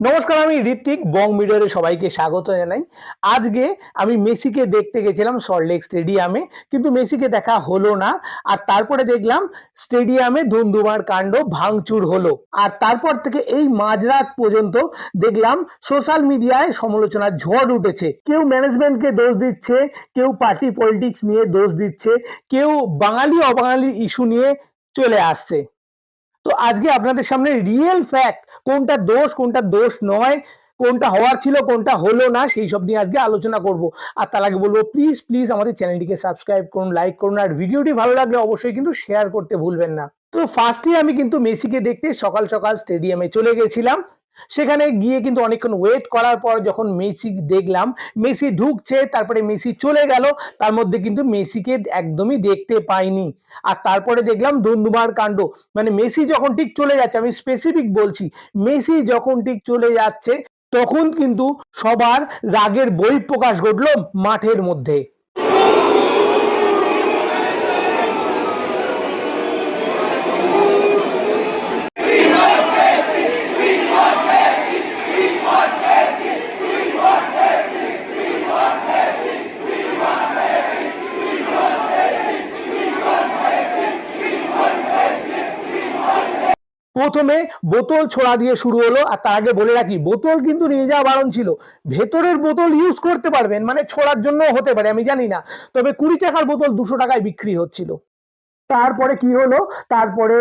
নমস্কার, আমি ঋত্বিক বং মিডিয়ারে সবাইকে স্বাগত জানাই। আজকে আমি মেসিকে দেখতে গেছিলাম সল্টলেক স্টেডিয়ামে, কিন্তু মেসিকে দেখা হলো না। আর তারপরে দেখলাম স্টেডিয়ামে ধুন্ধুমার কাণ্ড, ভাঙচুর হলো। আর তারপর থেকে এই মাঝরাত পর্যন্ত দেখলাম সোশ্যাল মিডিয়ায় সমালোচনার ঝড় উঠেছে। কেউ ম্যানেজমেন্টকে দোষ দিচ্ছে, কেউ পার্টি পলিটিক্স নিয়ে দোষ দিচ্ছে, কেউ বাঙালি অবাঙালি ইস্যু নিয়ে চলে আসছে। তো আজকে আপনাদের সামনে রিয়েল ফ্যাক্ট, কোনটা দোষ কোনটা দোষ নয়, কোনটা হওয়ার ছিল কোনটা হলো না, সেই সব নিয়ে আজকে আলোচনা করব। আর তার আগে বলবো প্লিজ প্লিজ আমাদের চ্যানেলটিকে সাবস্ক্রাইব করুন, লাইক করুন, আর ভিডিওটি ভালো লাগলে অবশ্যই কিন্তু শেয়ার করতে ভুলবেন না। তো ফার্স্টে আমি কিন্তু মেসিকে দেখতে সকাল সকাল স্টেডিয়ামে চলে গেছিলাম। সেখানে গিয়ে কিন্তু অনেকক্ষণ ওয়েট করার পর যখন মেসি দেখলাম, মেসি ঢুকছে, তারপরে মেসি চলে গেল, তার মধ্যে কিন্তু মেসিকে একদমই দেখতে পাইনি। আর তারপরে দেখলাম ধুন্ধুমার কাণ্ড। মানে মেসি যখন ঠিক চলে যাচ্ছে, আমি স্পেসিফিক বলছি, মেসি যখন ঠিক চলে যাচ্ছে তখন কিন্তু সবার রাগের বহিঃপ্রকাশ ঘটলো মাঠের মধ্যে। প্রথমে বোতল ছোড়া দিয়ে শুরু হলো। আর তার আগে বলে রাখি, বোতল কিন্তু নিয়ে যাওয়া বারণ ছিল। ভেতরের বোতল ইউজ করতে পারবেন, মানে ছোড়ার জন্য হতে পারে, আমি জানি না। তবে 20 টাকার বোতল 200 টাকায় বিক্রি হচ্ছিল। তারপরে কি হলো, তারপরে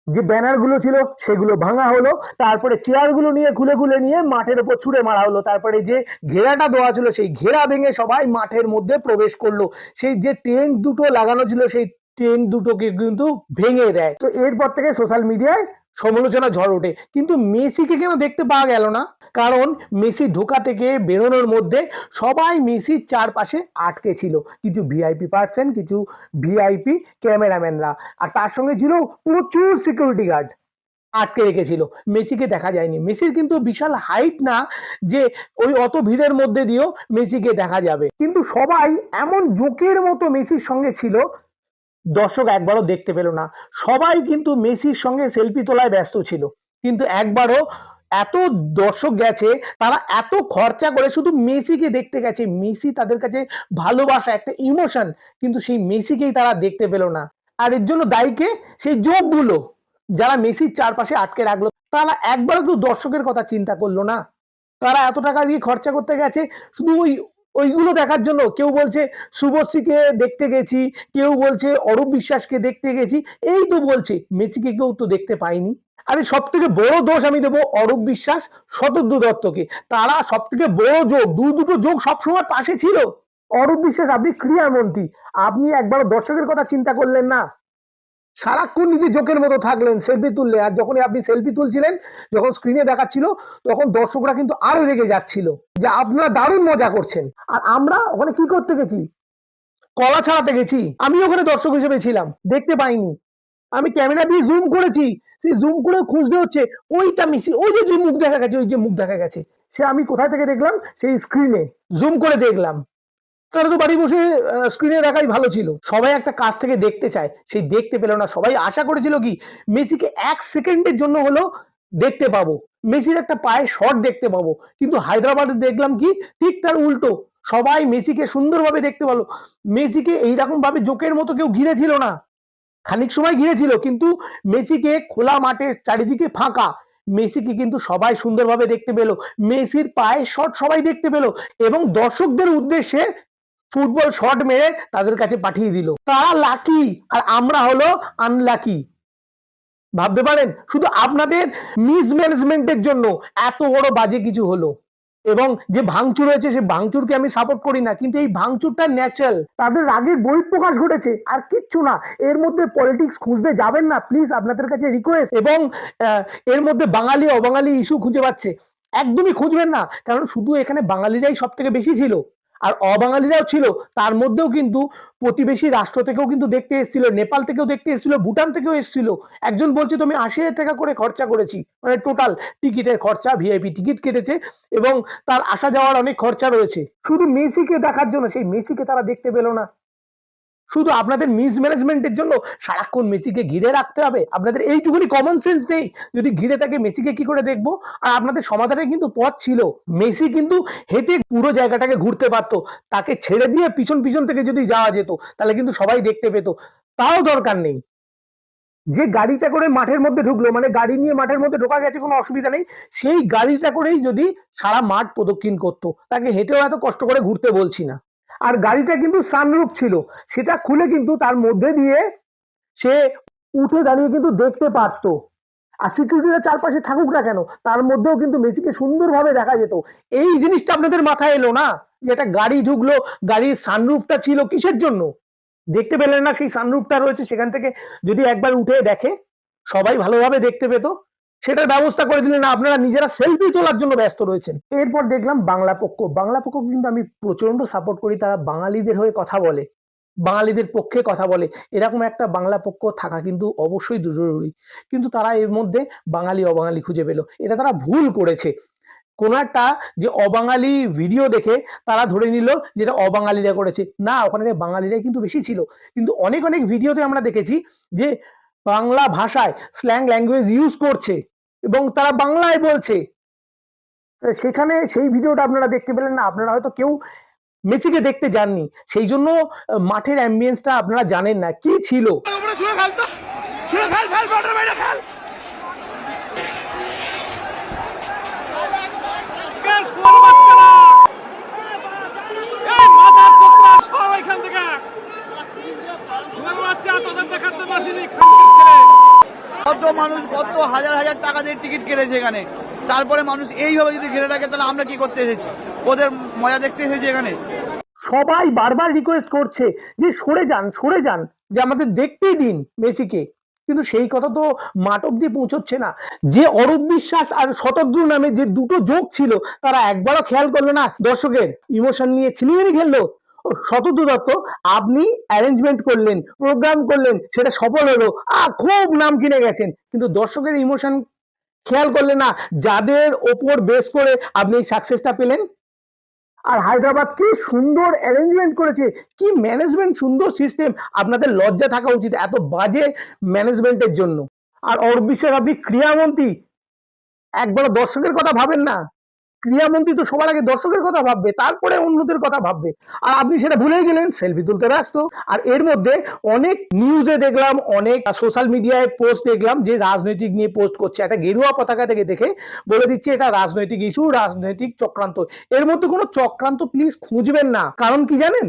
যে ব্যানার গুলো ছিল সেগুলো ভাঙা হলো। তারপরে চেয়ার গুলো নিয়ে খুলে খুলে নিয়ে মাঠের উপর ছুড়ে মারা হলো। তারপরে যে ঘেরাটা দেওয়া ছিল সেই ঘেরা ভেঙে সবাই মাঠের মধ্যে প্রবেশ করলো। সেই যে টেন্ট দুটো লাগানো ছিল সেই টেন্ট দুটোকে কিন্তু ভেঙে দেয়। তো এরপর থেকে সোশ্যাল মিডিয়ায় সমালোচনা ঝড় ওঠে। কিন্তু মেসিকে কেন দেখতে পাওয়া গেল না? কারণ মেসি ঢোকা থেকে বেরোনোর মধ্যে সবাই মেসির চারপাশে আটকে ছিল। কিছু ভিআইপি পার্সন, কিছু ভিআইপি ক্যামেরাম্যানরা, আর তার সঙ্গে ছিল প্রচুর সিকিউরিটি গার্ড আটকে রেখেছিল। মেসিকে দেখা যায়নি। মেসির কিন্তু বিশাল হাইট না যে ওই অত ভিড়ের মধ্যে দিয়েও মেসিকে দেখা যাবে। কিন্তু সবাই এমন জোকের মতো মেসির সঙ্গে ছিল, দর্শক একবারও দেখতে পেল না। সবাই কিন্তু মেসির সঙ্গে সেলফি তোলায় ব্যস্ত ছিল, কিন্তু একবারও এত দর্শক গেছে, তারা এত খরচা করে শুধু মেসিকে দেখতে গেছে। মেসি তাদের কাছে ভালোবাসা, একটা ইমোশন, কিন্তু সেই মেসিকেই তারা দেখতে পেল না। আর এর জন্য দায়ী কে? সেই যোগগুলো যারা মেসির চারপাশে আটকে রাখলো। তারা একবারও কেউ দর্শকের কথা চিন্তা করলো না। তারা এত টাকা দিয়ে খরচা করতে গেছে শুধু ওইগুলো দেখার জন্য। কেউ বলছে শুভশ্রীকে দেখতে গেছি, কেউ বলছে অরূপ বিশ্বাসকে দেখতে গেছি, এই তো বলছে, মেসিকে কেউ তো দেখতে পাইনি। আরে সব থেকে বড় দোষ আমি দেবো অরূপ বিশ্বাস, শতদ্রু দত্তকে। তারা সব থেকে বড় যোগ, দুটো যোগ সবসময় পাশে ছিল। অরূপ বিশ্বাস, আপনি ক্রীড়ামন্ত্রী, আপনি একবার দর্শকের কথা চিন্তা করলেন না? সারাক্ষণ নিজে জোকের মতো থাকলেন, সেলফি তুললে। আর যখনই আপনি সেলফি তুলছিলেন, যখন স্ক্রিনে দেখাচ্ছিল, তখন দর্শকরা কিন্তু আরো রেগে যাচ্ছিল যে আপনারা দারুণ মজা করছেন। আর আমরা ওখানে কি করতে গেছি? কলা ছাড়াতে গেছি। আমি ওখানে দর্শক হিসেবে ছিলাম, দেখতে পাইনি। আমি ক্যামেরা দিয়ে জুম করেছি, সেই জুম করে খুঁজতে হচ্ছে ওইটা মিশি, ওই যে মুখ দেখা গেছে, ওই যে মুখ দেখা গেছে, সে আমি কোথায় থেকে দেখলাম? সেই স্ক্রিনে জুম করে দেখলাম। তারা তো বাড়ি বসে স্ক্রিনে দেখাই ভালো ছিল। সবাই একটা কাজ থেকে দেখতে চায়, সেই দেখতে পেল না। সবাই আশা করেছিল কি, মেসিকে 1 সেকেন্ডের জন্য হলো দেখতে পাবো, মেসির একটা পায়ে শট দেখতে পাবো। কিন্তু হায়দ্রাবাদে দেখলাম কি, ঠিক তার উল্টো। সবাই মেসিকে সুন্দরভাবে দেখতে পেলো। মেসিকে এইরকম ভাবে জোকের মতো কেউ ঘিরেছিল না। খানিক সময় ঘিরেছিল, কিন্তু মেসিকে খোলা মাঠে চারিদিকে ফাঁকা, মেসিকে কিন্তু সবাই সুন্দরভাবে দেখতে পেলো। মেসির পায়ের শট সবাই দেখতে পেলো, এবং দর্শকদের উদ্দেশ্যে ফুটবল শট মেরে তাদের কাছে পাঠিয়ে দিল। তারা লাকি, আর আমরা হলো আনলাকি। ভাবতে পারেন, শুধু আপনাদের মিসম্যানেজমেন্টের জন্য এত বড় বাজে কিছু হলো। এবং যে ভাঙচুর হয়েছে, সে ভাঙচুরকে আমি সাপোর্ট করি না, কিন্তু এই ভাঙচুরটা ন্যাচারাল। তাদের রাগের বহিঃপ্রকাশ ঘটেছে, আর কিচ্ছু না। এর মধ্যে পলিটিক্স খুঁজতে যাবেন না প্লিজ, আপনাদের কাছে রিকোয়েস্ট। এবং এর মধ্যে বাঙালি অবাঙালি ইস্যু খুঁজে পাচ্ছে, একদমই খুঁজবেন না। কারণ শুধু এখানে বাঙালিরাই সব থেকে বেশি ছিল, আর অবাঙালিরাও ছিল। তার মধ্যেও কিন্তু প্রতিবেশী রাষ্ট্র থেকেও কিন্তু দেখতে এসেছিল, নেপাল থেকেও দেখতে এসেছিল, ভুটান থেকেও এসেছিল। একজন বলছে তো আমি 80,000 টাকা করে খরচা করেছি, মানে টোটাল টিকিটের খরচা, ভিআইপি টিকিট কেটেছে, এবং তার আসা যাওয়ার অনেক খরচা রয়েছে, শুধু মেসিকে দেখার জন্য। সেই মেসিকে তারা দেখতে পেল না। শুধু আপনাদের মিসম্যানেজমেন্টের জন্য সারাক্ষণ মেসিকে ঘিরে রাখতে হবে? আপনাদের এইটুকুনি কমন সেন্স নেই? যদি ঘিরে থাকে মেসিকে কি করে দেখবো? আর আপনাদের সমাধানের কিন্তু পথ ছিল। মেসি কিন্তু হেঁটে পুরো জায়গাটাকে ঘুরতে পারতো। তাকে ছেড়ে দিয়ে পিছন পিছন থেকে যদি যাওয়া যেত তাহলে কিন্তু সবাই দেখতে পেত। তাও দরকার নেই। যে গাড়িটা করে মাঠের মধ্যে ঢুকলো, মানে গাড়ি নিয়ে মাঠের মধ্যে ঢোকা গেছে, কোনো অসুবিধা নেই। সেই গাড়িটা করেই যদি সারা মাঠ প্রদক্ষিণ করতো, তাকে হেঁটেও এত কষ্ট করে ঘুরতে বলছি না। আর গাড়িটা কিন্তু সানরুফ ছিল, সেটা খুলে কিন্তু তার মধ্যে দিয়ে সে উঠে দাঁড়িয়ে কিন্তু দেখতে পারতো। আর সিকিউরিটিরা চারপাশে থাকুক না কেন, তার মধ্যেও কিন্তু মেসিকে সুন্দরভাবে দেখা যেত। এই জিনিসটা আপনাদের মাথায় এলো না যে একটা গাড়ি ঢুকলো, গাড়ির সানরুফটা ছিল কিসের জন্য? দেখতে পেলেন না সেই সানরুফটা রয়েছে, সেখান থেকে যদি একবার উঠে দেখে সবাই ভালোভাবে দেখতে পেত। সেটার ব্যবস্থা করে দিলেন না, আপনারা নিজেরা সেলফি তোলার জন্য ব্যস্ত রয়েছেন। এরপর দেখলাম বাংলা পক্ষ। বাংলা পক্ষ কিন্তু আমি প্রচন্ড সাপোর্ট করি, তারা বাঙালিদের হয়ে কথা বলে, বাঙালিদের পক্ষে কথা বলে। এরকম একটা বাংলা পক্ষ থাকা কিন্তু অবশ্যই জরুরি। কিন্তু তারা এর মধ্যে বাঙালি অবাঙালি খুঁজে পেল, এটা তারা ভুল করেছে। কোনো একটা যে অবাঙালি ভিডিও দেখে তারা ধরে নিল যেটা অবাঙালিরা করেছে, না, ওখানে বাঙালিরাই কিন্তু বেশি ছিল। কিন্তু অনেক অনেক ভিডিওতে আমরা দেখেছি যে বাংলা ভাষায় স্ল্যাং ল্যাঙ্গুয়েজ ইউজ করছে এবং তারা বাংলায় বলছে। সেখানে সেই ভিডিওটা আপনারা দেখতে পেলেন না, আপনারা হয়তো কেউ মেসিকে দেখতে যাননি, সেই জন্য মাঠের অ্যাম্বিয়েন্সটা আপনারা জানেন না কি ছিল। কত মানুষ কত হাজার হাজার টাকা দিয়ে টিকিট কেটেছে এখানে, তারপরে মানুষ এইভাবে যদি ঘিরে রাখে তাহলে আমরা কি করতে এসেছি? ওদের মজা দেখতে এসেছি এখানে। সবাই বারবার রিকোয়েস্ট করছে যে সরে যান, সরে যান, যে আমাদের দেখতেই দিন মেসিকে। কিন্তু সেই কথা তো মাঠ অব্দি পৌঁছচ্ছে না। যে অরূপ বিশ্বাস আর শতদ্রু নামে যে দুটো যোগ ছিল, তারা একবারও খেয়াল করলো না দর্শকের ইমোশন নিয়ে ছিনিমিনি খেললো। শতদ্রু দত্ত, আপনি অ্যারেঞ্জমেন্ট করলেন, প্রোগ্রাম করলেন, সেটা সফল হলো, খুব নাম কিনে গেছেন, কিন্তু দর্শকের ইমোশন খেয়াল করলেন না, যাদের ওপর বেস করে আপনি এই সাকসেসটা পেলেন। আর হায়দ্রাবাদ কি সুন্দর অ্যারেঞ্জমেন্ট করেছে, কি ম্যানেজমেন্ট, সুন্দর সিস্টেম। আপনাদের লজ্জা থাকা উচিত এত বাজে ম্যানেজমেন্টের জন্য। আর অরূপ বিশ্বাস, আপনি ক্রীড়ামন্ত্রী, একবার দর্শকের কথা ভাবেন না। ক্রীড়ামন্ত্রী তো সবার আগে দর্শকের কথা ভাববে, তারপরে অন্যদের কথা ভাববে, আর আপনি সেটা ভুলে গেলেন, সেলফি তুলতে ব্যস্ত। আর এর মধ্যে অনেক নিউজে দেখলাম, অনেক সোশ্যাল মিডিয়ায় পোস্ট দেখলাম যে রাজনৈতিক নিয়ে পোস্ট করছে, একটা গেরুয়া পতাকা থেকে দেখে বলে দিচ্ছে এটা রাজনৈতিক ইস্যু, রাজনৈতিক চক্রান্ত। এর মধ্যে কোনো চক্রান্ত প্লিজ খুঁজবেন না। কারণ কি জানেন,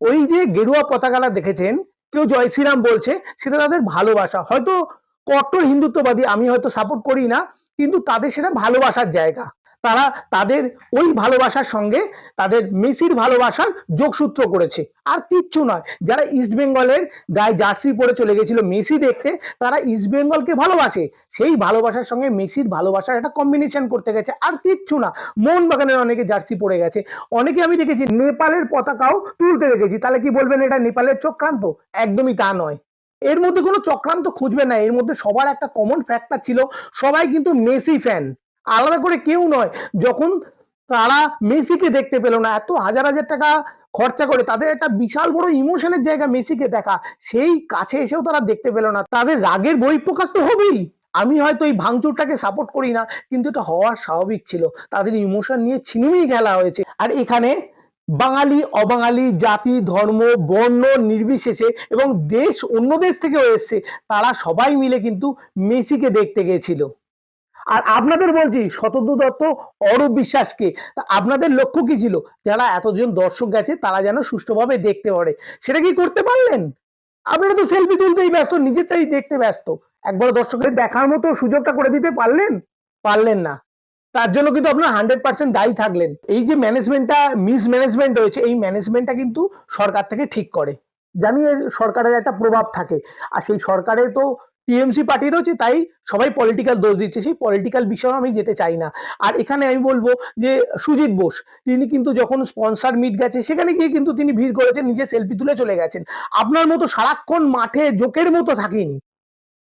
ওই যে গেরুয়া পতাকাটা দেখেছেন, কেউ জয় শ্রীরাম বলছে, সেটা তাদের ভালোবাসা। হয়তো কট্টর হিন্দুত্ববাদী, আমি হয়তো সাপোর্ট করি না, কিন্তু তাদের সেটা ভালোবাসার জায়গা। তারা তাদের ওই ভালোবাসার সঙ্গে তাদের মেসির ভালোবাসার যোগসূত্র করেছে, আর কিচ্ছু নয়। যারা ইস্ট বেঙ্গলের গায়ে জার্সি পরে চলে গেছিল মেসি দেখতে, তারা ইস্ট বেঙ্গলকে ভালোবাসে, সেই ভালোবাসার সঙ্গে মেসির ভালোবাসার একটা কম্বিনেশন করতে গেছে, আর কিচ্ছু না। মোহনবাগানের অনেকে জার্সি পরে গেছে, অনেকে আমি দেখেছি নেপালের পতাকাও তুলতে দেখেছি। তাহলে কি বলবেন এটা নেপালের চক্রান্ত? একদমই তা নয়। এর মধ্যে কোনো চক্রান্ত খুঁজবে না, এর মধ্যে সবার একটা কমন ফ্যাক্টর ছিল, সবাই কিন্তু মেসি ফ্যান, আলাদা করে কেউ নয়। যখন তারা মেসিকে দেখতে পেল না, এত হাজার হাজার টাকা খরচা করে, তাদের একটা বিশাল বড় ইমোশনের জায়গা মেসিকে দেখা, সেই কাছে এসেও তারা দেখতে পেল না, তাদের রাগের বহিঃপ্রকাশ তো হবেই। আমি হয়তো এই ভাঙচুরটাকে সাপোর্ট করি না, কিন্তু এটা হওয়ার স্বাভাবিক ছিল, তাদের ইমোশন নিয়ে ছিনিমিনি খেলা হয়েছে। আর এখানে বাঙালি অবাঙালি, জাতি ধর্ম বর্ণ নির্বিশেষে, এবং দেশ অন্য দেশ থেকেও এসছে, তারা সবাই মিলে কিন্তু মেসিকে দেখতে গেছিল। আর আপনাদের বলছি, শতদ্রু দত্ত, অরূপ বিশ্বাসকে, আপনাদের লক্ষ্য কি ছিল? যারা এতজন দর্শক গেছে তারা যেন সুষ্ঠুভাবে দেখতে পারে, সেটা কি করতে পারলেন? আপনারা তো সেলফি তুলতেই ব্যস্ত, নিজেরটাই দেখতে ব্যস্ত। একবার দর্শকের দেখার মতো সুযোগটা করে দিতে পারলেন? পারলেন না। তার জন্য কিন্তু আপনার 100% দায়ী থাকলেন। এই যে ম্যানেজমেন্টটা মিসম্যানেজমেন্ট হয়েছে, এই ম্যানেজমেন্টটা কিন্তু সরকার থেকে ঠিক করে। জানি এর সরকারের একটা প্রভাব থাকে, আর সেই সরকারে তো টিএমসি পার্টি রয়েছে, তাই সবাই পলিটিক্যাল দোষ দিচ্ছে, সেই পলিটিক্যাল বিষয়ে আমি যেতে চাই না। আর এখানে আমি বলবো যে সুজিত বোস, তিনি কিন্তু যখন স্পন্সর মিট গেছে সেখানে গিয়ে কিন্তু তিনি ভিড় করেছেন, নিজে সেলফি তুলে চলে গেছেন। আপনার মতো সারাক্ষণ মাঠে জোকের মতো থাকিনি,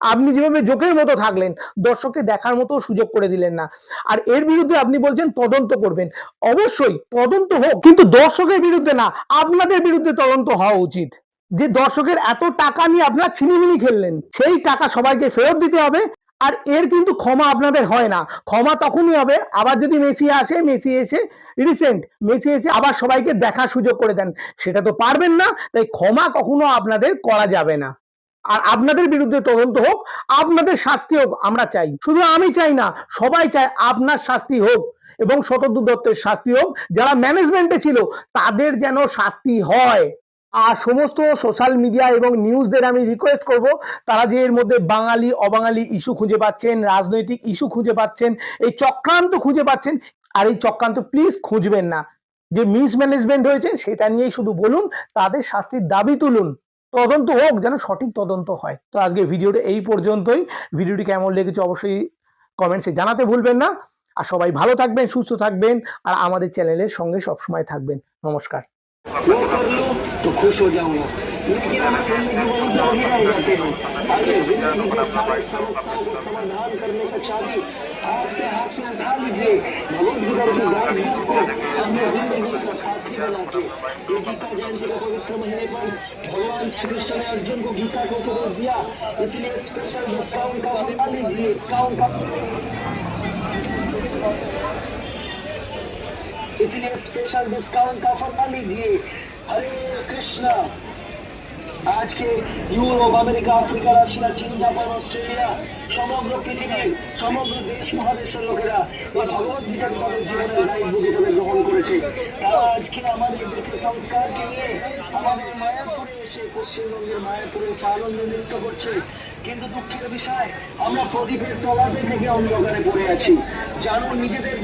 আপনি যেভাবে জোকের মতো থাকলেন, দর্শককে দেখার মতো সুযোগ করে দিলেন না। আর এর বিরুদ্ধে আপনি বলছেন তদন্ত করবেন, অবশ্যই তদন্ত হোক, কিন্তু দর্শকের বিরুদ্ধে না, আপনাদের বিরুদ্ধে তদন্ত হওয়া উচিত। যে দর্শকের এত টাকা নিয়ে আপনারা ছিনিমিনি খেললেন, সেই টাকা সবাইকে ফেরত দিতে হবে। আর এর কিন্তু ক্ষমা আপনাদের হয় না। ক্ষমা তখনই হবে আবার যদি মেসি এসে আবার সবাইকে দেখার সুযোগ করে দেন, সেটা তো পারবেন না। তাই ক্ষমা কখনো আপনাদের করা যাবে না। আর আপনাদের বিরুদ্ধে তদন্ত হোক, আপনাদের শাস্তি হোক আমরা চাই। শুধু আমি চাই না, সবাই চায় আপনার শাস্তি হোক এবং শতদ্রু দত্তের শাস্তি হোক। যারা ম্যানেজমেন্টে ছিল তাদের যেন শাস্তি হয়। আর সমস্ত সোশ্যাল মিডিয়া এবং নিউজদের আমি রিকোয়েস্ট করব, তারা যে এর মধ্যে বাঙালি অবাঙালি ইস্যু খুঁজে পাচ্ছেন, রাজনৈতিক ইস্যু খুঁজে পাচ্ছেন, এই চক্রান্ত খুঁজে পাচ্ছেন, আর এই চক্রান্ত প্লিজ খুঁজবেন না। যে মিসম্যানেজমেন্ট হয়েছে সেটা নিয়েই শুধু বলুন, তাদের শাস্তির দাবি তুলুন, তদন্ত হোক, যেন সঠিক তদন্ত হয়। তো আজকে ভিডিওটা এই পর্যন্তই। ভিডিওটি কেমন লেগেছে অবশ্যই কমেন্টসে জানাতে ভুলবেন না। আর সবাই ভালো থাকবেন, সুস্থ থাকবেন, আর আমাদের চ্যানেলের সঙ্গে সবসময় থাকবেন। নমস্কার। वो कर लो तो खुश हो जाऊंगा, लेकिन हमें जिंदगी वही दो ही रह जाते हैं। आइए जिंदगी के सारे समस्याओं को समाधान करने का चाबी आपके हाथ में उठा लीजिए। भगवद गीता की गाइड को अपनी जिंदगी का साथी बना के ये गीता जयंती के पवित्र महीने पर भगवान श्री कृष्ण ने अर्जुन को गीता को उपदेश दिया, इसलिए स्पेशल डिस्काउंट का ऑफर लीजिए। इसलिए स्पेशल डिस्काउंट का ऑफर ना लीजिए। हरे कृष्णा। आज के यूरोप, अमेरिका, आफ्रिका, রাশিয়া, চীন, জাপান, অস্ট্রেলিয়া, সমগ্র পৃথিবীর সমগ্র দেশ মহাদেশের লোকেরা এই ভগবত গীতাকে তাদের জীবনের গাইড বুক হিসেবে গ্রহণ করেছে। তারা আজকে আমাদের দেশের সংস্কারকে নিয়ে আমাদের মায়াপুরে এসে, পশ্চিমবঙ্গের মায়াপুরে এসে আনন্দে নৃত্য করছে। কিন্তু দুঃখের বিষয়, আমরা প্রদীপের তলাতে থেকে অন্ধকারে পড়ে আছি। জানুন নিজেদের